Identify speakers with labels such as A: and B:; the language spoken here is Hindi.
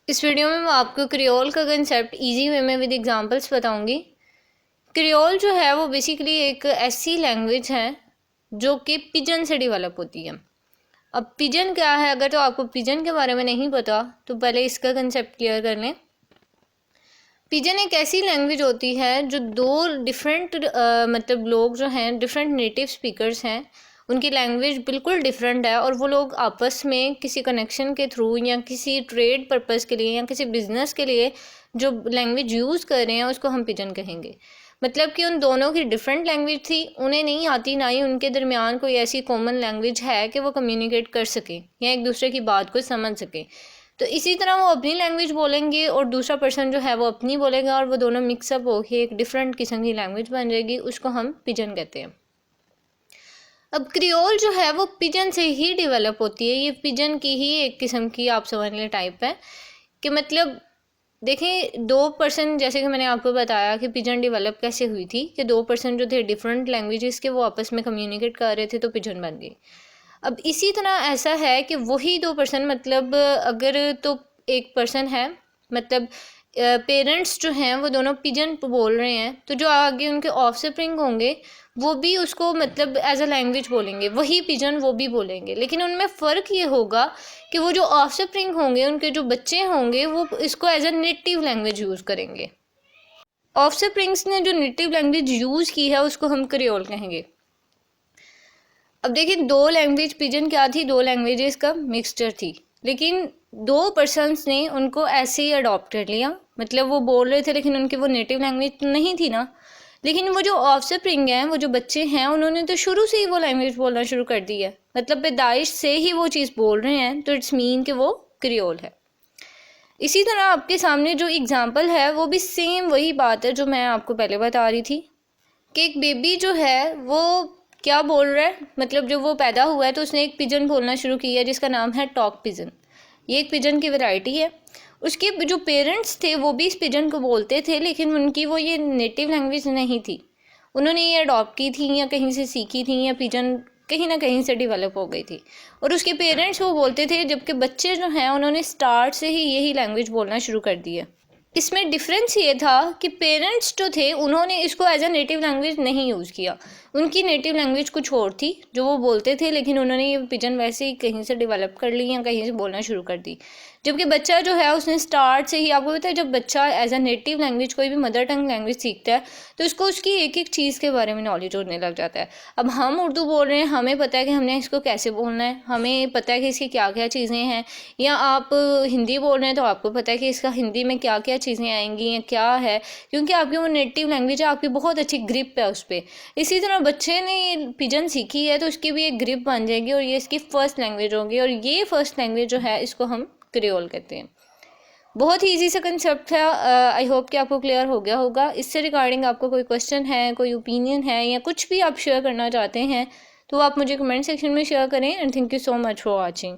A: इस वीडियो में मैं आपको क्रियोल का कंसेप्ट इजी वे में विद एग्जांपल्स बताऊंगी। क्रियोल जो है वो बेसिकली एक ऐसी लैंग्वेज है जो कि पिजन से डेवलप होती है। अब पिजन क्या है, अगर तो आपको पिजन के बारे में नहीं पता तो पहले इसका कंसेप्ट क्लियर कर लें। पिजन एक ऐसी लैंग्वेज होती है जो दो डिफरेंट मतलब लोग जो हैं, डिफरेंट नेटिव स्पीकर्स हैं, उनकी लैंग्वेज बिल्कुल डिफरेंट है और वो लोग आपस में किसी कनेक्शन के थ्रू या किसी ट्रेड पर्पस के लिए या किसी बिजनेस के लिए जो लैंग्वेज यूज़ कर रहे हैं उसको हम पिजन कहेंगे। मतलब कि उन दोनों की डिफरेंट लैंग्वेज थी, उन्हें नहीं आती, ना ही उनके दरमियान कोई ऐसी कॉमन लैंग्वेज है कि वो कम्युनिकेट कर सकें या एक दूसरे की बात को समझ सकें। तो इसी तरह वो अपनी लैंग्वेज बोलेंगे और दूसरा पर्सन जो है वो अपनी बोलेगा और वो दोनों मिक्सअप होके एक डिफरेंट किस्म की लैंग्वेज बन जाएगी, उसको हम पिजन कहते हैं। अब क्रियोल जो है वो पिजन से ही डेवलप होती है, ये पिजन की ही एक किस्म की आप समझ लें टाइप है कि मतलब देखें, दो पर्सन, जैसे कि मैंने आपको बताया कि पिजन डेवलप कैसे हुई थी कि दो पर्सन जो थे डिफरेंट लैंग्वेजेस के वो आपस में कम्युनिकेट कर रहे थे तो पिजन बन गई। अब इसी तरह ऐसा है कि वही दो पर्सन, मतलब अगर तो एक पर्सन है, मतलब पेरेंट्स जो हैं वो दोनों पिजन बोल रहे हैं, तो जो आगे उनके ऑफस्प्रिंग होंगे वो भी उसको मतलब एज अ लैंग्वेज बोलेंगे, वही पिजन वो भी बोलेंगे। लेकिन उनमें फ़र्क ये होगा कि वो जो ऑफस्प्रिंग होंगे, उनके जो बच्चे होंगे, वो इसको as a native language use करेंगे। ऑफस्प्रिंग्स ने जो नेटिव लैंग्वेज यूज़ की है उसको हम क्रियोल कहेंगे। अब देखिए, दो लैंग्वेज पिजन क्या थी, दो लैंग्वेजेस का मिक्सचर थी, लेकिन दो पर्सन्स ने उनको ऐसे ही अडॉप्ट कर लिया। मतलब वो बोल रहे थे लेकिन उनकी वो नेटिव लैंग्वेज नहीं थी ना, लेकिन वो जो ऑफस्प्रिंग हैं, वो जो बच्चे हैं, उन्होंने तो शुरू से ही वो लैंग्वेज बोलना शुरू कर दी है। मतलब पैदाइश से ही वो चीज़ बोल रहे हैं, तो इट्स मीन कि वो क्रियोल है। इसी तरह आपके सामने जो एग्जांपल है वो भी सेम वही बात है जो मैं आपको पहले बता रही थी कि एक बेबी जो है वो क्या बोल रहा है। मतलब जब वो पैदा हुआ है तो उसने एक पिजन बोलना शुरू किया जिसका नाम है टॉक पिजन। ये एक पिजन की वैरायटी है। उसके जो पेरेंट्स थे वो भी इस पिजन को बोलते थे, लेकिन उनकी वो ये नेटिव लैंग्वेज नहीं थी, उन्होंने ये अडॉप्ट की थी या कहीं से सीखी थी या पिजन कहीं ना कहीं से डेवलप हो गई थी और उसके पेरेंट्स वो बोलते थे, जबकि बच्चे जो हैं उन्होंने स्टार्ट से ही यही लैंग्वेज बोलना शुरू कर दी है। इसमें डिफरेंस ये था कि पेरेंट्स जो थे उन्होंने इसको एज अ नेटिव लैंग्वेज नहीं यूज़ किया, उनकी नेटिव लैंग्वेज कुछ और थी जो वो बोलते थे, लेकिन उन्होंने ये पिजन वैसे ही कहीं से डेवलप कर ली या कहीं से बोलना शुरू कर दी। जबकि बच्चा जो है उसने स्टार्ट से ही, आपको पता है, जब बच्चा एज अ नेटिव लैंग्वेज कोई भी मदर टंग लैंग्वेज सीखता है तो उसको उसकी एक एक चीज़ के बारे में नॉलेज होने लग जाता है। अब हम उर्दू बोल रहे हैं, हमें पता है कि हमने इसको कैसे बोलना है, हमें पता है कि इसकी क्या क्या चीज़ें हैं, या आप हिंदी बोल रहे हैं तो आपको पता है कि इसका हिंदी में क्या क्या चीज़ें आएंगी या क्या है, क्योंकि आपकी वो नेटिव लैंग्वेज है, आपकी बहुत अच्छी ग्रिप है उस पर। इसी तरह बच्चे ने ये पिजन सीखी है तो उसकी भी एक ग्रिप बन जाएगी और ये इसकी फ़र्स्ट लैंग्वेज होगी, और ये फ़र्स्ट लैंग्वेज जो है इसको हम क्रियोल कहते हैं। बहुत ही ईजी सा कंसेप्ट है। आई होप कि आपको क्लियर हो गया होगा। इससे रिगार्डिंग आपको कोई क्वेश्चन है, कोई ओपिनियन है या कुछ भी आप शेयर करना चाहते हैं तो आप मुझे कमेंट सेक्शन में शेयर करें। And thank you so much for watching.